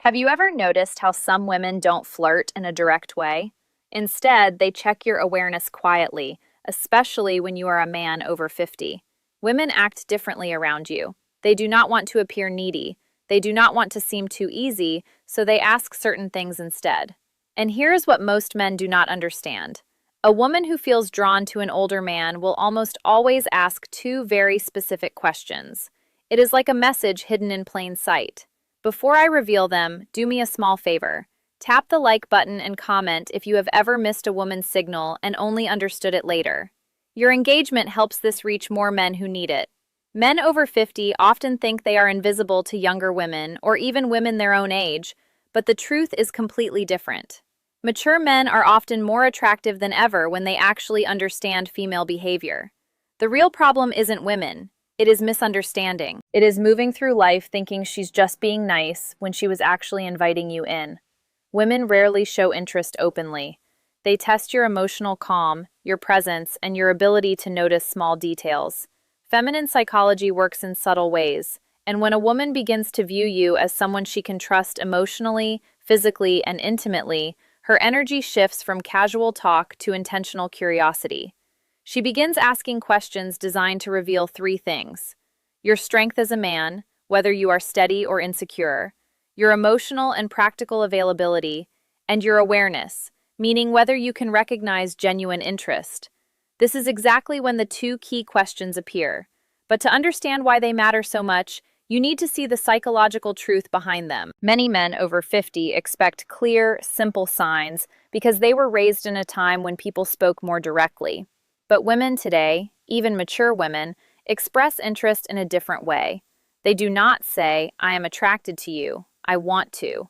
Have you ever noticed how some women don't flirt in a direct way? Instead, they check your awareness quietly, especially when you are a man over 50. Women act differently around you. They do not want to appear needy. They do not want to seem too easy, so they ask certain things instead. And here's what most men do not understand. A woman who feels drawn to an older man will almost always ask two very specific questions. It is like a message hidden in plain sight. Before I reveal them, do me a small favor. Tap the like button and comment if you have ever missed a woman's signal and only understood it later. Your engagement helps this reach more men who need it. Men over 50 often think they are invisible to younger women or even women their own age, but the truth is completely different. Mature men are often more attractive than ever when they actually understand female behavior. The real problem isn't women. It is misunderstanding. It is moving through life thinking she's just being nice when she was actually inviting you in. Women rarely show interest openly. They test your emotional calm, your presence, and your ability to notice small details. Feminine psychology works in subtle ways, and when a woman begins to view you as someone she can trust emotionally, physically, and intimately, her energy shifts from casual talk to intentional curiosity. She begins asking questions designed to reveal three things: your strength as a man, whether you are steady or insecure, your emotional and practical availability, and your awareness, meaning whether you can recognize genuine interest. This is exactly when the two key questions appear. But to understand why they matter so much, you need to see the psychological truth behind them. Many men over 50 expect clear, simple signs because they were raised in a time when people spoke more directly. But women today, even mature women, express interest in a different way. They do not say, "I am attracted to you, I want to."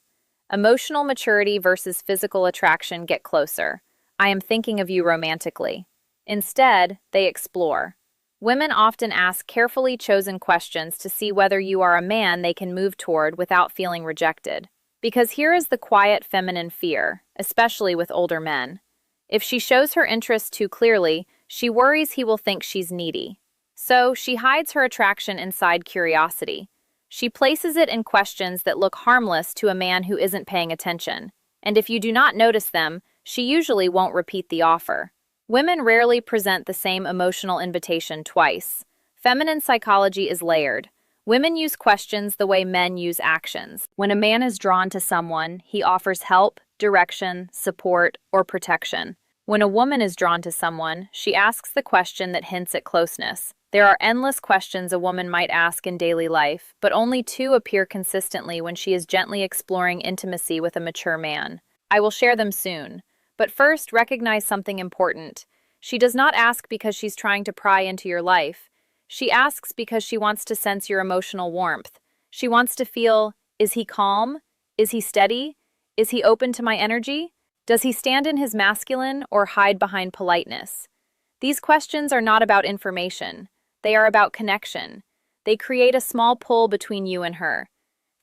Emotional maturity versus physical attraction get closer. "I am thinking of you romantically." Instead, they explore. Women often ask carefully chosen questions to see whether you are a man they can move toward without feeling rejected. Because here is the quiet feminine fear, especially with older men. If she shows her interest too clearly, she worries he will think she's needy. So she hides her attraction inside curiosity. She places it in questions that look harmless to a man who isn't paying attention. And if you do not notice them, she usually won't repeat the offer. Women rarely present the same emotional invitation twice. Feminine psychology is layered. Women use questions the way men use actions. When a man is drawn to someone, he offers help, direction, support, or protection. When a woman is drawn to someone, she asks the question that hints at closeness. There are endless questions a woman might ask in daily life, but only two appear consistently when she is gently exploring intimacy with a mature man. I will share them soon. But first, recognize something important. She does not ask because she's trying to pry into your life. She asks because she wants to sense your emotional warmth. She wants to feel, is he calm? Is he steady? Is he open to my energy? Does he stand in his masculine or hide behind politeness? These questions are not about information. They are about connection. They create a small pull between you and her.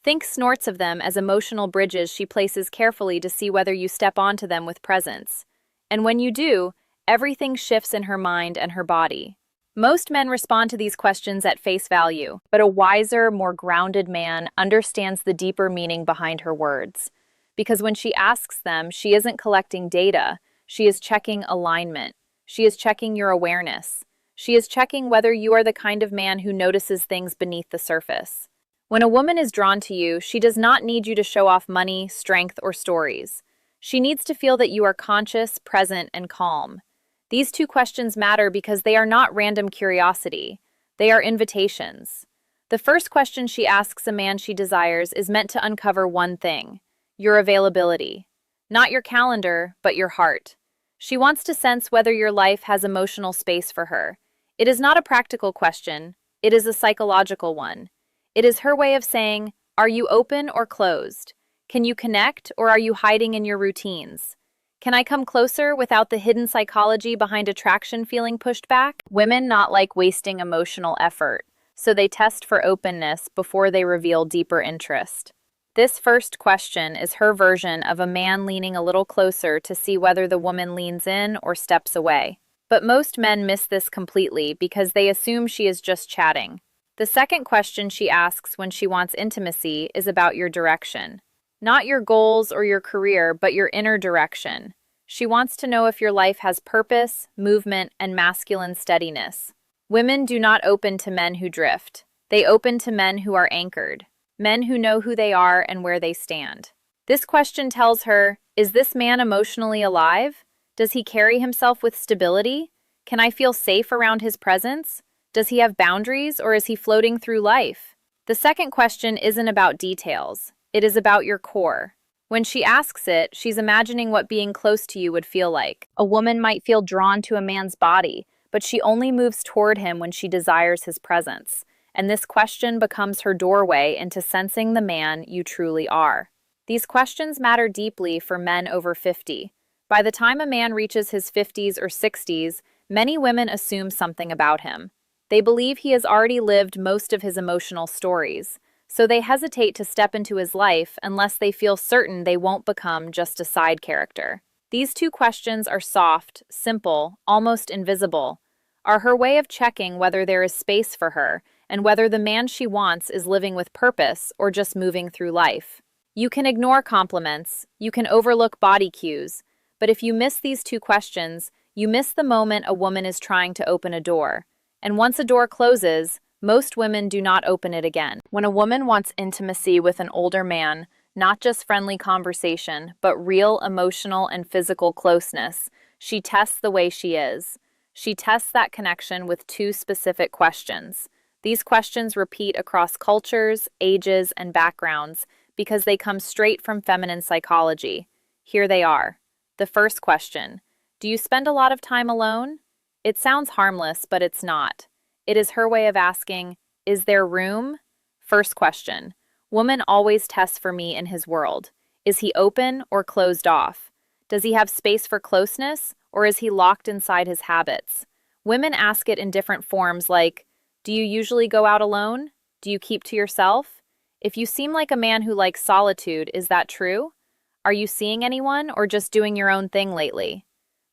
Think snorts of them as emotional bridges she places carefully to see whether you step onto them with presence. And when you do, everything shifts in her mind and her body. Most men respond to these questions at face value, but a wiser, more grounded man understands the deeper meaning behind her words. Because when she asks them, she isn't collecting data, she is checking alignment. She is checking your awareness. She is checking whether you are the kind of man who notices things beneath the surface. When a woman is drawn to you, she does not need you to show off money, strength, or stories. She needs to feel that you are conscious, present, and calm. These two questions matter because they are not random curiosity. They are invitations. The first question she asks a man she desires is meant to uncover one thing: your availability. Not your calendar, but your heart. She wants to sense whether your life has emotional space for her. It is not a practical question. It is a psychological one. It is her way of saying, are you open or closed? Can you connect or are you hiding in your routines? Can I come closer without the hidden psychology behind attraction feeling pushed back? Women not like wasting emotional effort, so they test for openness before they reveal deeper interest. This first question is her version of a man leaning a little closer to see whether the woman leans in or steps away. But most men miss this completely because they assume she is just chatting. The second question she asks when she wants intimacy is about your direction. Not your goals or your career, but your inner direction. She wants to know if your life has purpose, movement, and masculine steadiness. Women do not open to men who drift. They open to men who are anchored, men who know who they are and where they stand. This question tells her, is this man emotionally alive? Does he carry himself with stability? Can I feel safe around his presence? Does he have boundaries, or is he floating through life? The second question isn't about details. It is about your core. When she asks it, she's imagining what being close to you would feel like. A woman might feel drawn to a man's body, but she only moves toward him when she desires his presence. And this question becomes her doorway into sensing the man you truly are. These questions matter deeply for men over 50. By the time a man reaches his 50s or 60s, many women assume something about him. They believe he has already lived most of his emotional stories, so they hesitate to step into his life unless they feel certain they won't become just a side character. These two questions are soft, simple, almost invisible, are her way of checking whether there is space for her and whether the man she wants is living with purpose or just moving through life. You can ignore compliments, you can overlook body cues, but if you miss these two questions, you miss the moment a woman is trying to open a door. And once a door closes, most women do not open it again. When a woman wants intimacy with an older man, not just friendly conversation, but real emotional and physical closeness, she tests the way she is. She tests that connection with two specific questions. These questions repeat across cultures, ages, and backgrounds because they come straight from feminine psychology. Here they are. The first question: do you spend a lot of time alone? It sounds harmless, but it's not. It is her way of asking, is there room? First question: woman always tests for me in his world. Is he open or closed off? Does he have space for closeness, or is he locked inside his habits? Women ask it in different forms like, do you usually go out alone? Do you keep to yourself? If you seem like a man who likes solitude, is that true? Are you seeing anyone or just doing your own thing lately?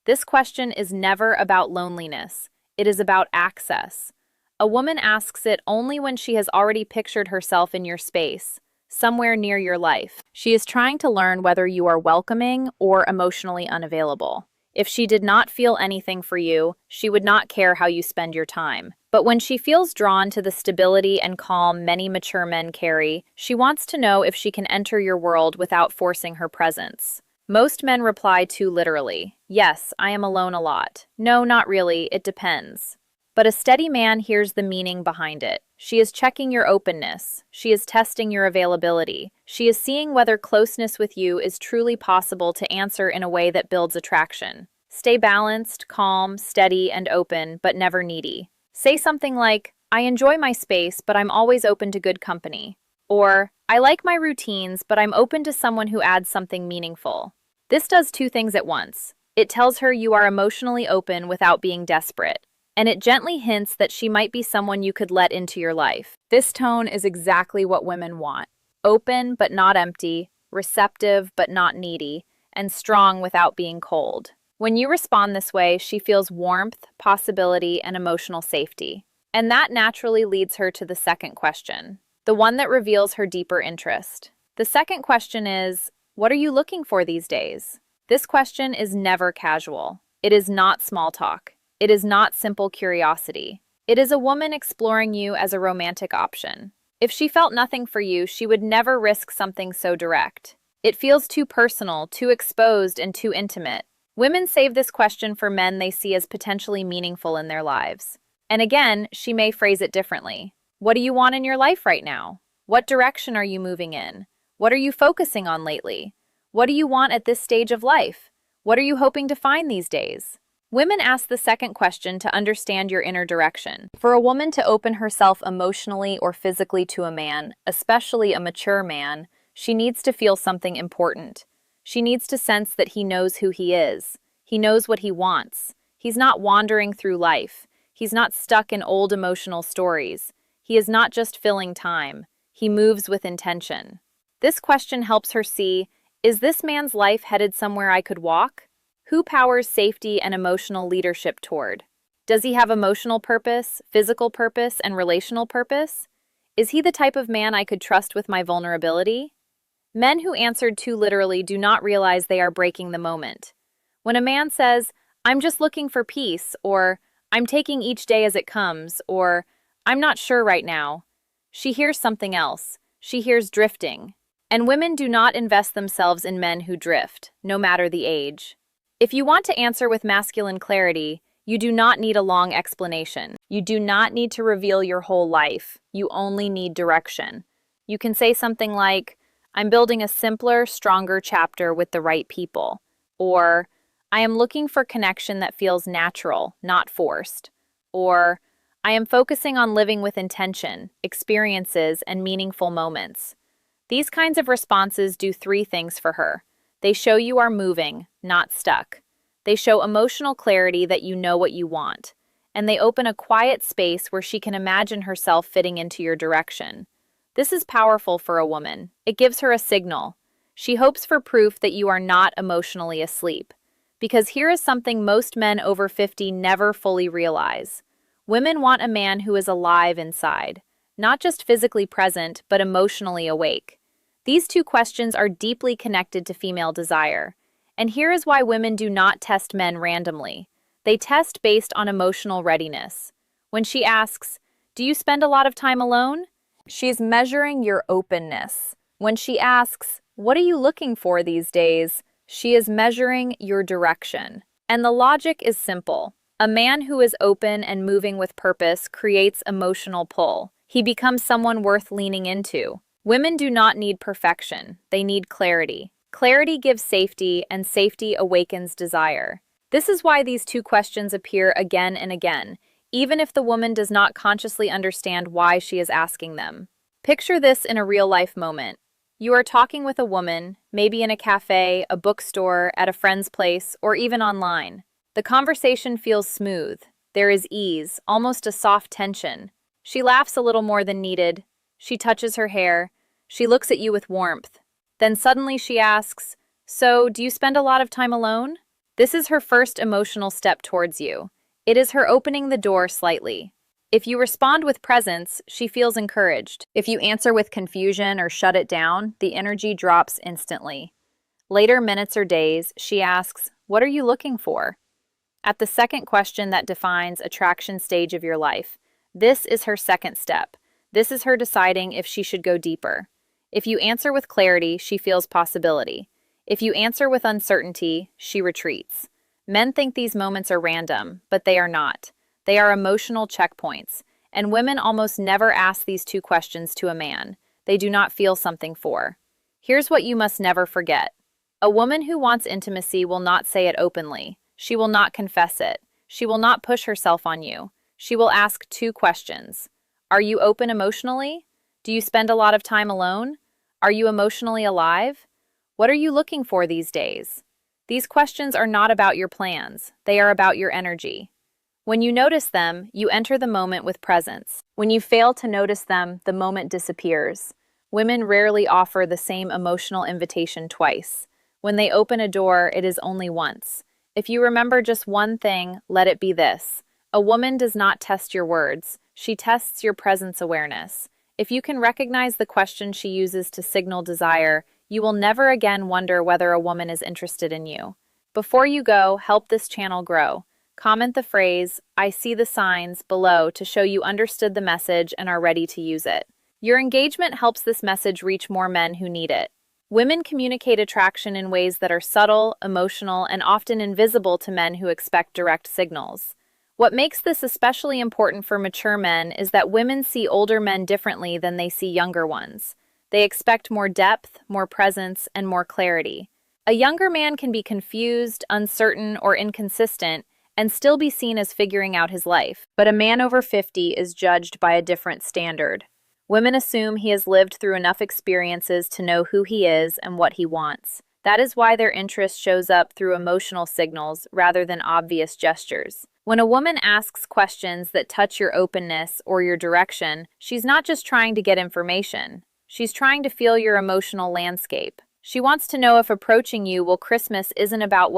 This question is never about loneliness. It is about access. A woman asks it only when she has already pictured herself in your space, somewhere near your life. She is trying to learn whether you are welcoming or emotionally unavailable. If she did not feel anything for you, she would not care how you spend your time. But when she feels drawn to the stability and calm many mature men carry, she wants to know if she can enter your world without forcing her presence. Most men reply too literally. Yes, I am alone a lot. No, not really, it depends. But a steady man hears the meaning behind it. She is checking your openness. She is testing your availability. She is seeing whether closeness with you is truly possible to answer in a way that builds attraction. Stay balanced, calm, steady, and open, but never needy. Say something like, I enjoy my space, but I'm always open to good company. Or, I like my routines, but I'm open to someone who adds something meaningful. This does two things at once. It tells her you are emotionally open without being desperate, and it gently hints that she might be someone you could let into your life. This tone is exactly what women want. Open but not empty, receptive but not needy, and strong without being cold. When you respond this way, she feels warmth, possibility, and emotional safety. And that naturally leads her to the second question, the one that reveals her deeper interest. The second question is, what are you looking for these days? This question is never casual. It is not small talk. It is not simple curiosity. It is a woman exploring you as a romantic option. If she felt nothing for you, she would never risk something so direct. It feels too personal, too exposed, and too intimate. Women save this question for men they see as potentially meaningful in their lives. And again, she may phrase it differently. What do you want in your life right now? What direction are you moving in? What are you focusing on lately? What do you want at this stage of life? What are you hoping to find these days? Women ask the second question to understand your inner direction. For a woman to open herself emotionally or physically to a man, especially a mature man, she needs to feel something important. She needs to sense that he knows who he is. He knows what he wants. He's not wandering through life. He's not stuck in old emotional stories. He is not just filling time. He moves with intention. This question helps her see, is this man's life headed somewhere I could walk? Who powers safety and emotional leadership toward? Does he have emotional purpose, physical purpose, and relational purpose? Is he the type of man I could trust with my vulnerability? Men who answered too literally do not realize they are breaking the moment. When a man says, "I'm just looking for peace," or "I'm taking each day as it comes," or "I'm not sure right now," she hears something else. She hears drifting. And women do not invest themselves in men who drift, no matter the age. If you want to answer with masculine clarity, you do not need a long explanation. You do not need to reveal your whole life. You only need direction. You can say something like, "I'm building a simpler, stronger chapter with the right people." Or, "I am looking for connection that feels natural, not forced." Or, "I am focusing on living with intention, experiences, and meaningful moments." These kinds of responses do three things for her. They show you are moving, not stuck. They show emotional clarity that you know what you want. And they open a quiet space where she can imagine herself fitting into your direction. This is powerful for a woman. It gives her a signal. She hopes for proof that you are not emotionally asleep. Because here is something most men over 50 never fully realize. Women want a man who is alive inside, not just physically present, but emotionally awake. These two questions are deeply connected to female desire. And here is why women do not test men randomly. They test based on emotional readiness. When she asks, "Do you spend a lot of time alone?" she's measuring your openness. When she asks, "What are you looking for these days?" she is measuring your direction. And the logic is simple. A man who is open and moving with purpose creates emotional pull. He becomes someone worth leaning into. Women do not need perfection. They need clarity. Clarity gives safety, and safety awakens desire. This is why these two questions appear again and again, even if the woman does not consciously understand why she is asking them. Picture this in a real-life moment. You are talking with a woman, maybe in a cafe, a bookstore, at a friend's place, or even online. The conversation feels smooth. There is ease, almost a soft tension. She laughs a little more than needed. She touches her hair. She looks at you with warmth. Then suddenly she asks, "So, do you spend a lot of time alone?" This is her first emotional step towards you. It is her opening the door slightly. If you respond with presence, she feels encouraged. If you answer with confusion or shut it down, the energy drops instantly. Later minutes or days, she asks, "What are you looking for?" At the second question that defines attraction stage of your life, this is her second step. This is her deciding if she should go deeper. If you answer with clarity, she feels possibility. If you answer with uncertainty, she retreats. Men think these moments are random, but they are not. They are emotional checkpoints, and women almost never ask these two questions to a man they do not feel something for. Here's what you must never forget. A woman who wants intimacy will not say it openly. She will not confess it. She will not push herself on you. She will ask two questions. Are you open emotionally? Do you spend a lot of time alone? Are you emotionally alive? What are you looking for these days? These questions are not about your plans. They are about your energy. When you notice them, you enter the moment with presence. When you fail to notice them, the moment disappears. Women rarely offer the same emotional invitation twice. When they open a door, it is only once. If you remember just one thing, let it be this. A woman does not test your words. She tests your presence awareness. If you can recognize the question she uses to signal desire, you will never again wonder whether a woman is interested in you. Before you go, help this channel grow. Comment the phrase, "I see the signs," below to show you understood the message and are ready to use it. Your engagement helps this message reach more men who need it. Women communicate attraction in ways that are subtle, emotional, and often invisible to men who expect direct signals. What makes this especially important for mature men is that women see older men differently than they see younger ones. They expect more depth, more presence, and more clarity. A younger man can be confused, uncertain, or inconsistent, and still be seen as figuring out his life. But a man over 50 is judged by a different standard. Women assume he has lived through enough experiences to know who he is and what he wants. That is why their interest shows up through emotional signals rather than obvious gestures. When a woman asks questions that touch your openness or your direction, she's not just trying to get information. She's trying to feel your emotional landscape. She wants to know if approaching you while Christmas isn't about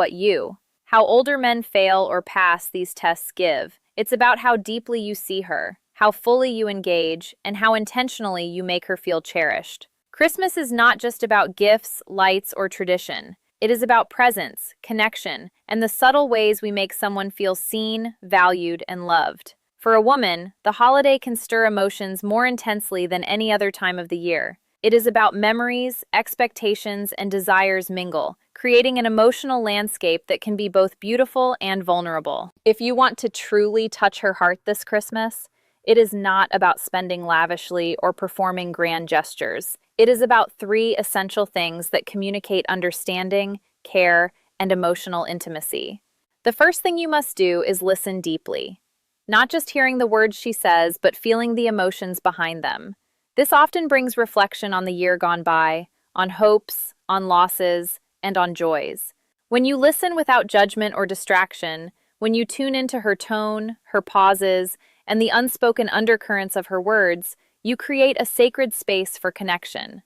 how older men fail or pass these tests give. It's about how deeply you see her, how fully you engage, and how intentionally you make her feel cherished. Christmas is not just about gifts, lights, or tradition. It is about presence, connection, and the subtle ways we make someone feel seen, valued, and loved. For a woman, the holiday can stir emotions more intensely than any other time of the year. It is about memories, expectations, and desires mingle, creating an emotional landscape that can be both beautiful and vulnerable. If you want to truly touch her heart this Christmas, it is not about spending lavishly or performing grand gestures. It is about three essential things that communicate understanding, care, and emotional intimacy. The first thing you must do is listen deeply. Not just hearing the words she says, but feeling the emotions behind them. This often brings reflection on the year gone by, on hopes, on losses, and on joys. When you listen without judgment or distraction, when you tune into her tone, her pauses, and the unspoken undercurrents of her words, you create a sacred space for connection.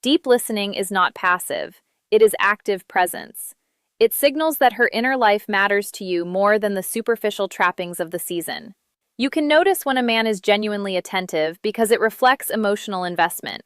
Deep listening is not passive, it is active presence. It signals that her inner life matters to you more than the superficial trappings of the season. You can notice when a man is genuinely attentive because it reflects emotional investment.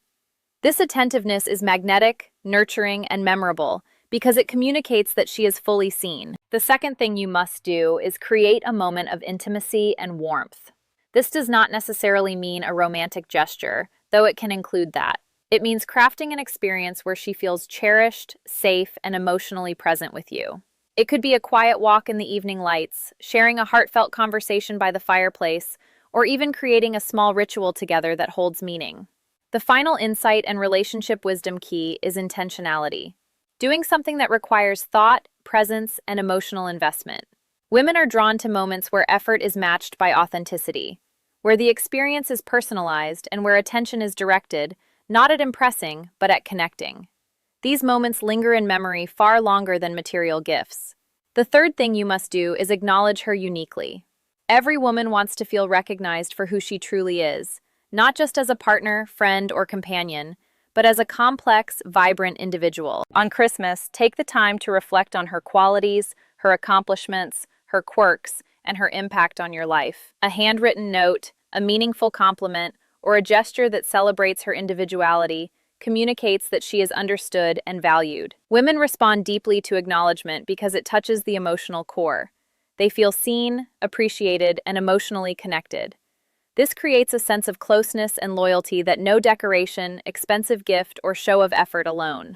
This attentiveness is magnetic, nurturing, and memorable because it communicates that she is fully seen. The second thing you must do is create a moment of intimacy and warmth. This does not necessarily mean a romantic gesture, though it can include that. It means crafting an experience where she feels cherished, safe, and emotionally present with you. It could be a quiet walk in the evening lights, sharing a heartfelt conversation by the fireplace, or even creating a small ritual together that holds meaning. The final insight and relationship wisdom key is intentionality. Doing something that requires thought, presence, and emotional investment. Women are drawn to moments where effort is matched by authenticity, where the experience is personalized and where attention is directed, not at impressing, but at connecting. These moments linger in memory far longer than material gifts. The third thing you must do is acknowledge her uniquely. Every woman wants to feel recognized for who she truly is, not just as a partner, friend, or companion, but as a complex, vibrant individual. On Christmas, take the time to reflect on her qualities, her accomplishments, her quirks, and her impact on your life. A handwritten note, a meaningful compliment, or a gesture that celebrates her individuality communicates that she is understood and valued. Women respond deeply to acknowledgement because it touches the emotional core. They feel seen, appreciated, and emotionally connected. This creates a sense of closeness and loyalty that no decoration, expensive gift, or show of effort alone